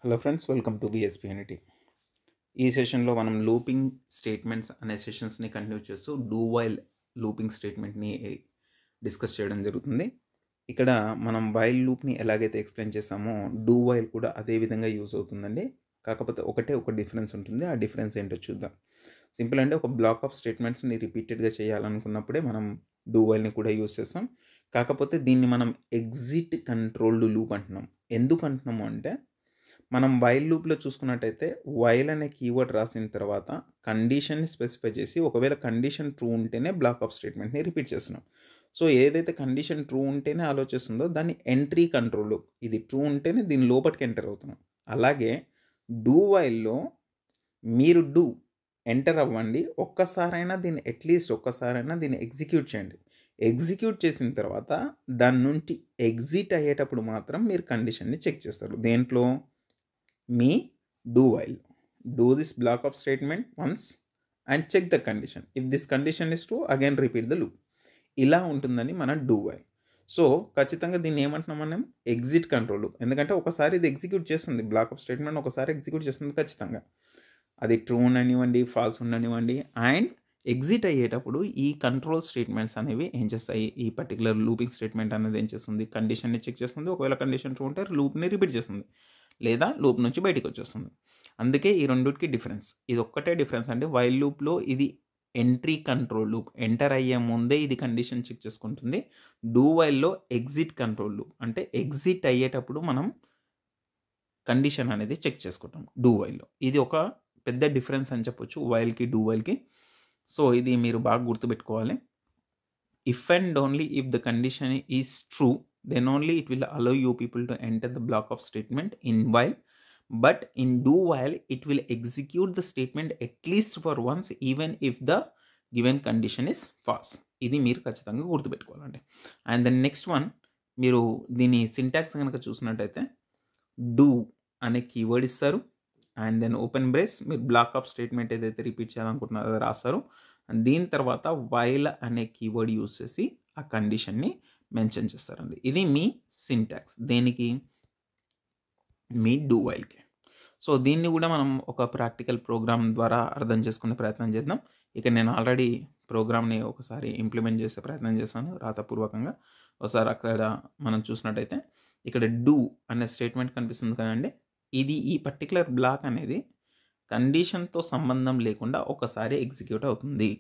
Hello friends, welcome to VSP unity. ఈ సెషన్లో మనం లూపింగ్ స్టేట్మెంట్స్ అనే సెషన్స్ని కంటిన్యూ చేస్తూ డూ వైల్ లూపింగ్ స్టేట్మెంట్ని డిస్కస్ చేయడం జరుగుతుంది. ఇక్కడ మనం వైల్ లూప్ని ఎలాగైతే ఎక్స్ప్లెయిన్ చేసామో డూ వైల్ కూడా అదే విధంగా యూజ్ అవుతుందండి. కాకపోతే ఒక డిఫరెన్స్ ఉంటుంది. ఆ డిఫరెన్స్ ఏంటో చూద్దాం. సింపుల్ అంటే ఒక బ్లాక్ ఆఫ్ స్టేట్మెంట్స్ని రిపీటెడ్గా చేయాలనుకున్నప్పుడే మనం డూ వైల్ని కూడా యూజ్ చేస్తాం. కాకపోతే దీన్ని మనం ఎగ్జిట్ కంట్రోల్డ్ లూప్ అంటున్నాం. ఎందుకు అంటున్నాము అంటే మనం వైల్ లూప్లో చూసుకున్నట్టయితే వైల్ అనే కీవర్డ్ రాసిన తర్వాత కండిషన్ని స్పెసిఫై చేసి ఒకవేళ కండిషన్ ట్రూ ఉంటేనే బ్లాక్ ఆఫ్ స్టేట్మెంట్ని రిపీట్ చేస్తున్నాం. సో ఏదైతే కండిషన్ ట్రూ ఉంటేనే ఆలోచిస్తుందో దాన్ని ఎంట్రీ కంట్రోల్ లూప్. ఇది ట్రూ ఉంటేనే దీని లోపలికి ఎంటర్ అవుతున్నాం. అలాగే డూ వైల్లో మీరు ఎంటర్ అవ్వండి, ఒక్కసారైనా దీన్ని అట్లీస్ట్ ఒక్కసారైనా దీన్ని ఎగ్జిక్యూట్ చేయండి. ఎగ్జిక్యూట్ చేసిన తర్వాత దాని నుండి ఎగ్జిట్ అయ్యేటప్పుడు మాత్రం మీరు కండిషన్ని చెక్ చేస్తారు. దేంట్లో? మీ do while. Do this block of statement once and check the condition. If this condition is true again repeat the loop. ఇలా ఉంటుందని మన డూ వైల్. సో ఖచ్చితంగా దీన్ని ఏమంటున్నాం మనం? Exit control. ఎందుకంటే ఒకసారి ఇది ఎగ్జిక్యూట్ చేస్తుంది, బ్లాక్ ఆఫ్ స్టేట్మెంట్ ఒకసారి ఎగ్జిక్యూట్ చేస్తుంది ఖచ్చితంగా. అది ట్రూ ఉండనివ్వండి, ఫాల్స్ ఉండనివ్వండి. అండ్ ఎగ్జిట్ అయ్యేటప్పుడు ఈ కంట్రోల్ స్టేట్మెంట్స్ అనేవి ఏం చేస్తాయి? ఈ పర్టికులర్ లూపింగ్ స్టేట్మెంట్ అనేది ఏం చేస్తుంది? కండిషన్ని చెక్ చేస్తుంది. ఒకవేళ కండిషన్ ట్రూ ఉంటే లూప్ని రిపీట్ చేస్తుంది, లేదా లూప్ నుంచి బయటికి వచ్చేస్తుంది. అందుకే ఈ రెండుకి డిఫరెన్స్. ఇది ఒక్కటే డిఫరెన్స్ అండి. వైల్ లూప్లో ఇది ఎంట్రీ కంట్రోల్ లూప్, ఎంటర్ అయ్యే ముందే ఇది కండిషన్ చెక్ చేసుకుంటుంది. డూ వైల్లో ఎగ్జిట్ కంట్రోల్ లూప్, అంటే ఎగ్జిట్ అయ్యేటప్పుడు మనం కండిషన్ అనేది చెక్ చేసుకుంటాం డూ వైల్లో. ఇది ఒక పెద్ద డిఫరెన్స్ అని చెప్పొచ్చు వైల్కి డూ వైల్కి. సో ఇది మీరు బాగా గుర్తుపెట్టుకోవాలి. If and only if the condition is true, then only it will allow you people to enter the block of statement in while. But in do while it will execute the statement at least for once even if the given condition is false. ఇది మీరు ఖచ్చితంగా గుర్తుపెట్టుకోవాలండి. And then next one, మీరు దీని syntax కనుక చూసినట్టయితే do అనే keyword ఇస్తారు. And then open brace, మీరు బ్లాక్ ఆఫ్ స్టేట్మెంట్ ఏదైతే రిపీట్ చేయాలనుకుంటున్నారో అది రాస్తారు. అండ్ దీని తర్వాత వైల్ అనే కీవర్డ్ యూజ్ చేసి ఆ కండిషన్ని మెన్షన్ చేస్తారండి. ఇది మీ సింటాక్స్. దేనికి? Me do వైల్కి. సో దీన్ని కూడా మనం ఒక ప్రాక్టికల్ ప్రోగ్రామ్ ద్వారా అర్థం చేసుకునే ప్రయత్నం చేద్దాం. ఇక నేను ఆల్రెడీ ప్రోగ్రామ్ని ఒకసారి ఇంప్లిమెంట్ చేసే ప్రయత్నం చేశాను రాతపూర్వకంగా. ఒకసారి అక్కడ మనం చూసినట్టయితే ఇక్కడ డూ అనే స్టేట్మెంట్ కనిపిస్తుంది కదండి. ఇది ఈ పర్టికులర్ బ్లాక్ అనేది కండిషన్తో సంబంధం లేకుండా ఒకసారి ఎగ్జిక్యూట్ అవుతుంది.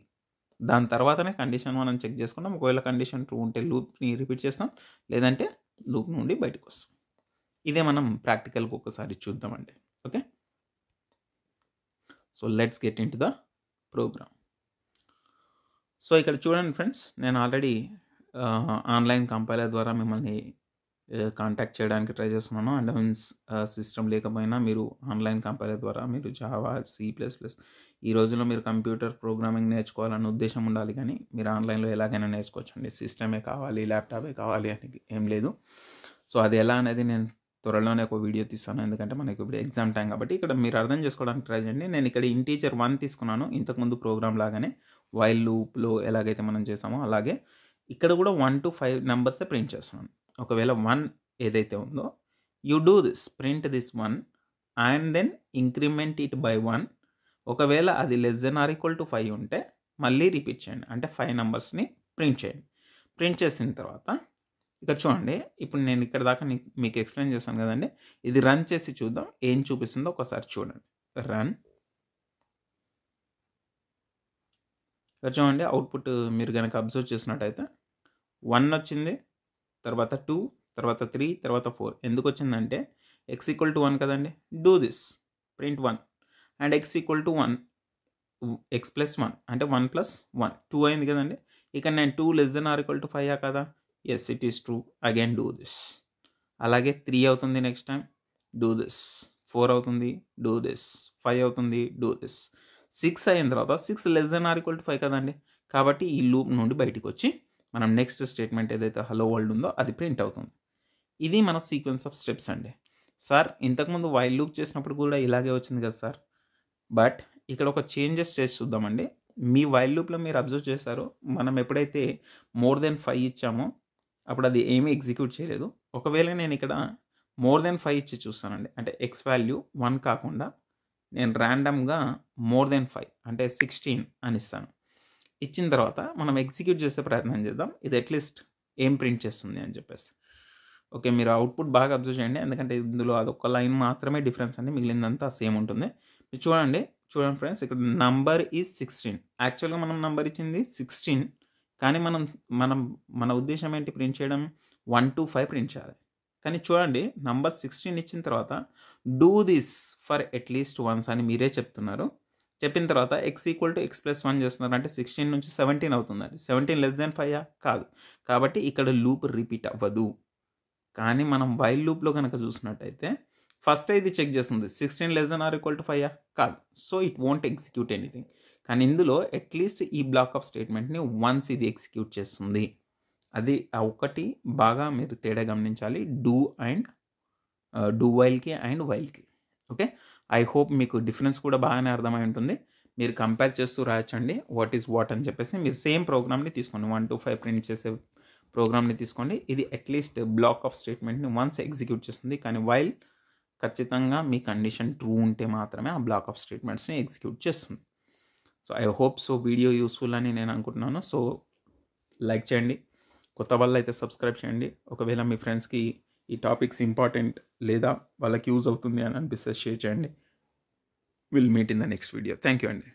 దాని తర్వాతనే కండిషన్ మనం చెక్ చేసుకుంటాం. ఒకవేళ కండిషన్ ట్రూ ఉంటే లూప్ని రిపీట్ చేస్తాం, లేదంటే లూప్ నుండి బయటకు వస్తాం. ఇదే మనం ప్రాక్టికల్గా ఒకసారి చూద్దామండి. Okay, so let's get into the program. So ఇక్కడ చూడండి ఫ్రెండ్స్, నేను ఆల్రెడీ ఆన్లైన్ కంపైలర్ ద్వారా మిమ్మల్ని కాంటాక్ట్ చేయడానికి ట్రై చేస్తున్నాను. అండ్ మీన్స్ సిస్టమ్ లేకపోయినా మీరు ఆన్లైన్ కంపైలర్ ద్వారా మీరు జావా, C++, ఈ రోజుల్లో మీరు కంప్యూటర్ ప్రోగ్రామింగ్ నేర్చుకోవాలన్న ఉద్దేశం ఉండాలి, కానీ మీరు ఆన్లైన్లో ఎలాగైనా నేర్చుకోవచ్చండి. సిస్టమే కావాలి, ల్యాప్టాపే కావాలి అని ఏం లేదు. సో అది ఎలా అనేది నేను త్వరలోనే ఒక వీడియో తీస్తాను, ఎందుకంటే మనకి ఇప్పుడు ఎగ్జామ్ టైం కాబట్టి. ఇక్కడ మీరు అర్థం చేసుకోవడానికి ట్రై చేయండి. నేను ఇక్కడ ఇంటీజర్ 1 తీసుకున్నాను, ఇంతకుముందు ప్రోగ్రామ్ లాగానే వైల్ లూప్లో ఎలాగైతే మనం చేసామో అలాగే ఇక్కడ కూడా 1 to 5 నెంబర్సే ప్రింట్ చేస్తున్నాను. ఒకవేళ 1 ఏదైతే ఉందో, you do this, print this 1 and then increment it by 1. ఒకవేళ అది <= 5 ఉంటే మళ్ళీ రిపీట్ చేయండి, అంటే 5 నెంబర్స్ని ప్రింట్ చేయండి. ప్రింట్ చేసిన తర్వాత ఇక్కడ చూడండి, ఇప్పుడు నేను ఇక్కడ దాకా మీకు ఎక్స్ప్లెయిన్ చేశాను కదండి. ఇది రన్ చేసి చూద్దాం ఏం చూపిస్తుందో ఒకసారి చూడండి. రన్. ఇక్కడ చూడండి అవుట్పుట్ మీరు కనుక అబ్జర్వ్ చేసినట్టయితే 1 వచ్చింది, తర్వాత 2, తర్వాత 3, తర్వాత 4. ఎందుకు వచ్చిందంటే x=1 కదండి. Do this, print 1 and x=1, x+1 అంటే 1 + 1 2 అయింది కదండి. ఇక నేను 2<= 5 కదా. Yes, it is true. Again do this. అలాగే 3 అవుతుంది నెక్స్ట్ టైం, డూ దిస్. 4 అవుతుంది, డూ దిస్. 5 అవుతుంది, డూ దిస్. 6 అయిన తర్వాత 6<= 5 కదండి. కాబట్టి ఈ లూప్ నుండి బయటకు వచ్చి మనం నెక్స్ట్ స్టేట్మెంట్ ఏదైతే హలో వరల్డ్ ఉందో అది ప్రింట్ అవుతుంది. ఇది మన సీక్వెన్స్ ఆఫ్ స్టెప్స్ అండి. సార్ ఇంతకుముందు వైల్ లూప్ చేసినప్పుడు కూడా ఇలాగే వచ్చింది కదా సార్. బట్ ఇక్కడ ఒక చేంజెస్ చేసి చూద్దామండి. మీ వైల్ లూప్లో మీరు అబ్జర్వ్ చేశారో, మనం ఎప్పుడైతే మోర్ దెన్ 5 ఇచ్చామో అప్పుడు అది ఏమీ ఎగ్జిక్యూట్ చేయలేదు. ఒకవేళ నేను ఇక్కడ మోర్ దెన్ 5 ఇచ్చి చూస్తానండి. అంటే ఎక్స్ వాల్యూ 1 కాకుండా నేను ర్యాండమ్‌గా మోర్ దెన్ 5 అంటే 16 అని ఇస్తాను. ఇచ్చిన తర్వాత మనం ఎగ్జిక్యూట్ చేసే ప్రయత్నం చేద్దాం. ఇది అట్‌లీస్ట్ ఏం ప్రింట్ చేస్తుంది అని చెప్పేసి. ఓకే. మీరు అవుట్‌పుట్ బాగా అబ్జర్వ్ చేయండి. ఎందుకంటే ఇందులో అదొక్క లైన్ మాత్రమే డిఫరెన్స్ అండి. మిగిలిందంతా సేమ్ ఉంటుంది. మీరు చూడండి ఫ్రెండ్స్, ఇక్కడ నంబర్ ఈజ్ 16. యాక్చువల్‌గా మనం నంబర్ ఇచ్చింది 16. కానీ మన ఉద్దేశ్యం ఏంటి ప్రింట్ చేయడం? 1-5 ప్రింట్ చేయాలి. కానీ చూడండి, నంబర్ 16 ఇచ్చిన తర్వాత do this for at least once అని మీరే చెప్తున్నారు. చెప్పిన తర్వాత x=x+1 చేస్తున్నారు. అంటే 16 నుంచి 17 అవుతుందండి. 17 లెస్ దాన్ 5 కాదు. కాబట్టి ఇక్కడ లూప్ రిపీట్ అవ్వదు. కానీ మనం వైల్ లూప్‌లో గనక చూసినట్టయితే ఫస్ట్ ఇది చెక్ చేస్తుంది. 16 less than or equal to 5 కాదు. So it won't execute anything. కానీ ఇందులో అట్‌లీస్ట్ ఈ బ్లాక్ ఆఫ్ స్టేట్మెంట్‌ని వన్స్ ఇది ఎగ్జిక్యూట్ చేస్తుంది. అది ఆ ఒక్కటి బాగా మీరు తేడా గమనించాలి. డూ వైల్‌కి అండ్ వైల్‌కి. ఓకే. ఐ హోప్ మీకు డిఫరెన్స్ కూడా బాగానే అర్థమై ఉంటుంది. మీరు కంపేర్ చేస్తూ రాయొచ్చండి. వాట్ ఈస్ వాట్ అని చెప్పేసి మీరు సేమ్ ప్రోగ్రామ్‌ని తీసుకోండి. 1-5 ప్రింట్ చేసే ప్రోగ్రామ్‌ని తీసుకోండి. ఇది అట్‌లీస్ట్ బ్లాక్ ఆఫ్ స్టేట్మెంట్‌ని వన్స్ ఎగ్జిక్యూట్ చేస్తుంది. కానీ వైల్ ఖచ్చితంగా మీ కండిషన్ ట్రూ ఉంటే మాత్రమే ఆ బ్లాక్ ఆఫ్ స్టేట్మెంట్స్‌ని ఎగ్జిక్యూట్ చేస్తుంది. So I hope so video useful అని నేను అనుకుంటున్నాను. సో లైక్ చేయండి. కొత్త వాళ్ళైతే సబ్స్క్రైబ్ చేయండి. ఒకవేళ మీ ఫ్రెండ్స్‌కి ఈ టాపిక్స్ ఇంపార్టెంట్ లేదా వాళ్ళకి యూజ్ అవుతుంది అని అనిపిస్తే షేర్ చేయండి. Will meet in the next video. Thank you అండి.